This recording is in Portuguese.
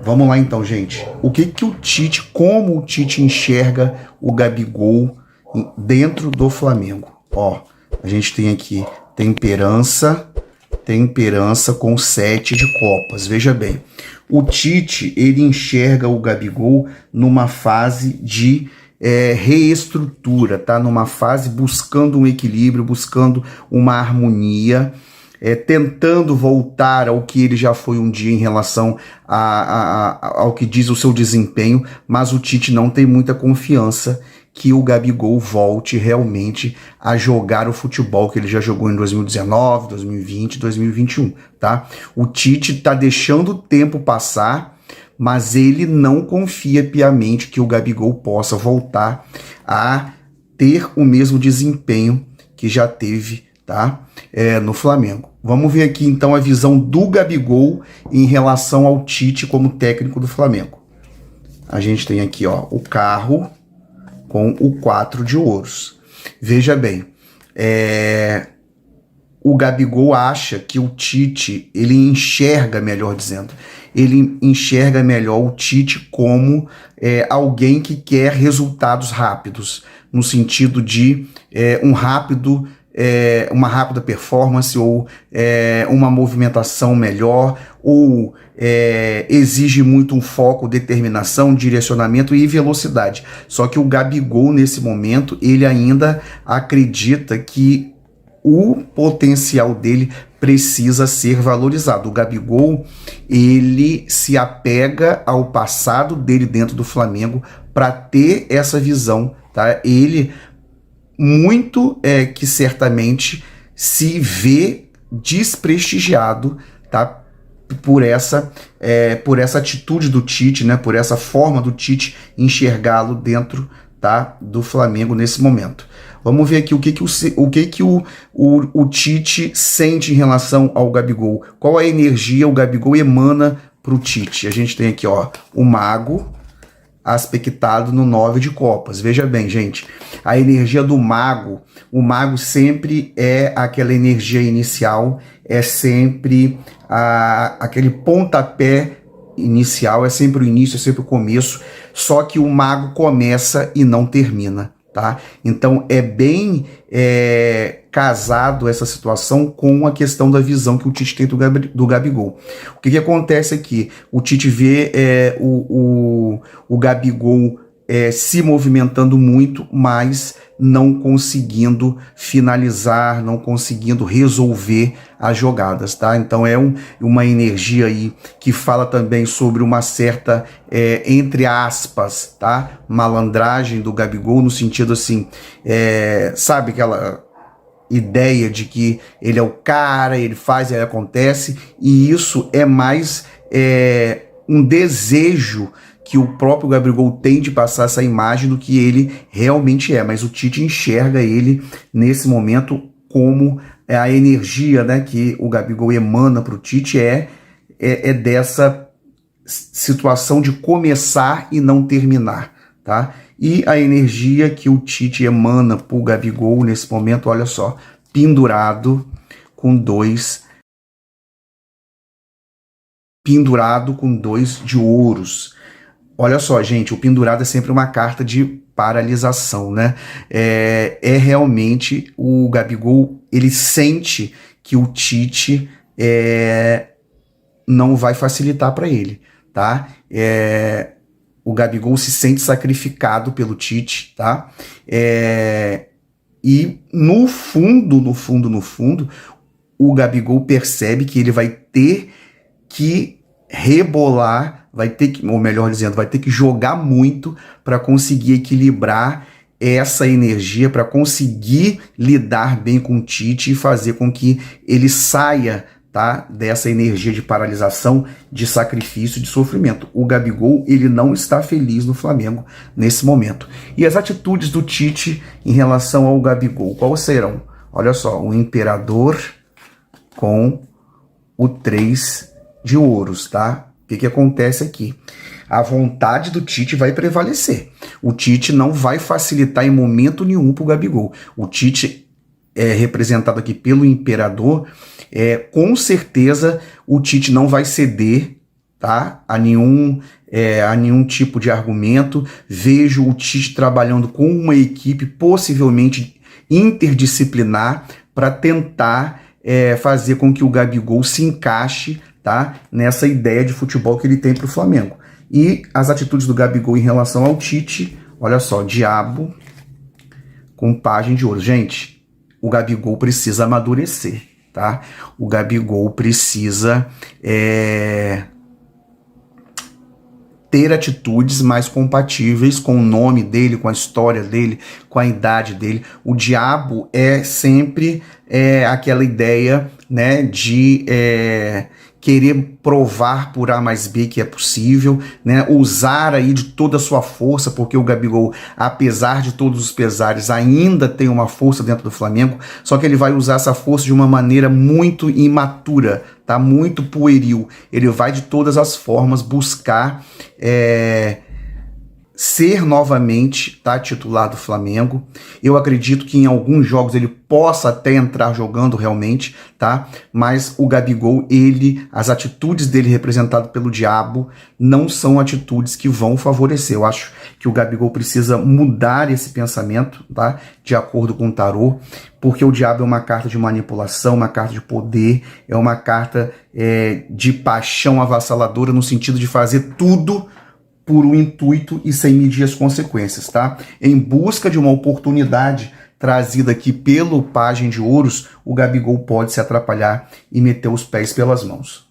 Vamos lá então, gente. Como o Tite enxerga o Gabigol dentro do Flamengo? Ó, a gente tem aqui temperança com 7 de copas. Veja bem, o Tite, ele enxerga o Gabigol numa fase de reestrutura, tá? Numa fase buscando um equilíbrio, buscando uma harmonia, tentando voltar ao que ele já foi um dia em relação ao que diz o seu desempenho, mas o Tite não tem muita confiança que o Gabigol volte realmente a jogar o futebol que ele já jogou em 2019, 2020, 2021, tá? O Tite tá deixando o tempo passar, mas ele não confia piamente que o Gabigol possa voltar a ter o mesmo desempenho que já teve, tá? No Flamengo. Vamos ver aqui então a visão do Gabigol em relação ao Tite como técnico do Flamengo. A gente tem aqui, ó, o carro com o 4 de ouros. Veja bem, o Gabigol acha que o Tite, ele enxerga melhor o Tite como alguém que quer resultados rápidos, no sentido de uma rápida performance ou uma movimentação melhor, ou exige muito um foco, determinação, direcionamento e velocidade. Só que o Gabigol, nesse momento, ele ainda acredita que o potencial dele precisa ser valorizado. O Gabigol, ele se apega ao passado dele dentro do Flamengo para ter essa visão, tá? Ele muito que certamente se vê desprestigiado, tá? Por essa atitude do Tite, né? Por essa forma do Tite enxergá-lo dentro, tá, do Flamengo nesse momento. Vamos ver aqui o que o Tite sente em relação ao Gabigol. Qual a energia o Gabigol emana para o Tite? A gente tem aqui, ó, o Mago aspectado no 9 de copas. Veja bem, gente, a energia do Mago, o Mago sempre é aquela energia inicial, é sempre aquele pontapé inicial, é sempre o início, é sempre o começo, só que o Mago começa e não termina, tá? Então é bem casado essa situação com a questão da visão que o Tite tem do Gabigol. O que acontece aqui? O Tite vê o Gabigol se movimentando muito, mas não conseguindo finalizar, não conseguindo resolver as jogadas, tá? Então uma energia aí que fala também sobre uma certa, entre aspas, tá? Malandragem do Gabigol, no sentido assim, sabe aquela ideia de que ele é o cara, ele faz, ele acontece, e isso é mais um desejo que o próprio Gabigol tem de passar essa imagem do que ele realmente é, mas o Tite enxerga ele nesse momento como a energia, né, que o Gabigol emana para o Tite dessa situação de começar e não terminar, tá? E a energia que o Tite emana para o Gabigol nesse momento, olha só, pendurado com dois de ouros. Olha só, gente, o pendurado é sempre uma carta de paralisação, né? Realmente o Gabigol, ele sente que o Tite não vai facilitar para ele, tá? O Gabigol se sente sacrificado pelo Tite, tá? E no fundo, o Gabigol percebe que ele vai ter que rebolar, ou melhor dizendo, vai ter que jogar muito para conseguir equilibrar essa energia, para conseguir lidar bem com o Tite e fazer com que ele saia, tá, dessa energia de paralisação, de sacrifício, de sofrimento. O Gabigol, ele não está feliz no Flamengo nesse momento. E as atitudes do Tite em relação ao Gabigol, quais serão? Olha só, o imperador com o 3 de ouros, tá? O que acontece aqui? A vontade do Tite vai prevalecer. O Tite não vai facilitar em momento nenhum para o Gabigol. O Tite é representado aqui pelo imperador. Com certeza o Tite não vai ceder, tá? A nenhum tipo de argumento. Vejo o Tite trabalhando com uma equipe possivelmente interdisciplinar para tentar fazer com que o Gabigol se encaixe, tá? Nessa ideia de futebol que ele tem para o Flamengo. E as atitudes do Gabigol em relação ao Tite, olha só, diabo com pajem de ouro. Gente, o Gabigol precisa amadurecer, tá? O Gabigol precisa ter atitudes mais compatíveis com o nome dele, com a história dele, com a idade dele. O diabo é sempre aquela ideia, né, de querer provar por A mais B que é possível, né, usar aí de toda a sua força, porque o Gabigol, apesar de todos os pesares, ainda tem uma força dentro do Flamengo, só que ele vai usar essa força de uma maneira muito imatura, tá? Muito pueril. Ele vai de todas as formas buscar ser novamente, tá, titular do Flamengo. Eu acredito que em alguns jogos ele possa até entrar jogando realmente, tá? Mas o Gabigol, as atitudes dele representado pelo diabo não são atitudes que vão favorecer. Eu acho que o Gabigol precisa mudar esse pensamento, tá? De acordo com o tarô, porque o diabo é uma carta de manipulação, uma carta de poder, é uma carta de paixão avassaladora no sentido de fazer tudo por um intuito e sem medir as consequências, tá? Em busca de uma oportunidade trazida aqui pelo pajem de ouros, o Gabigol pode se atrapalhar e meter os pés pelas mãos.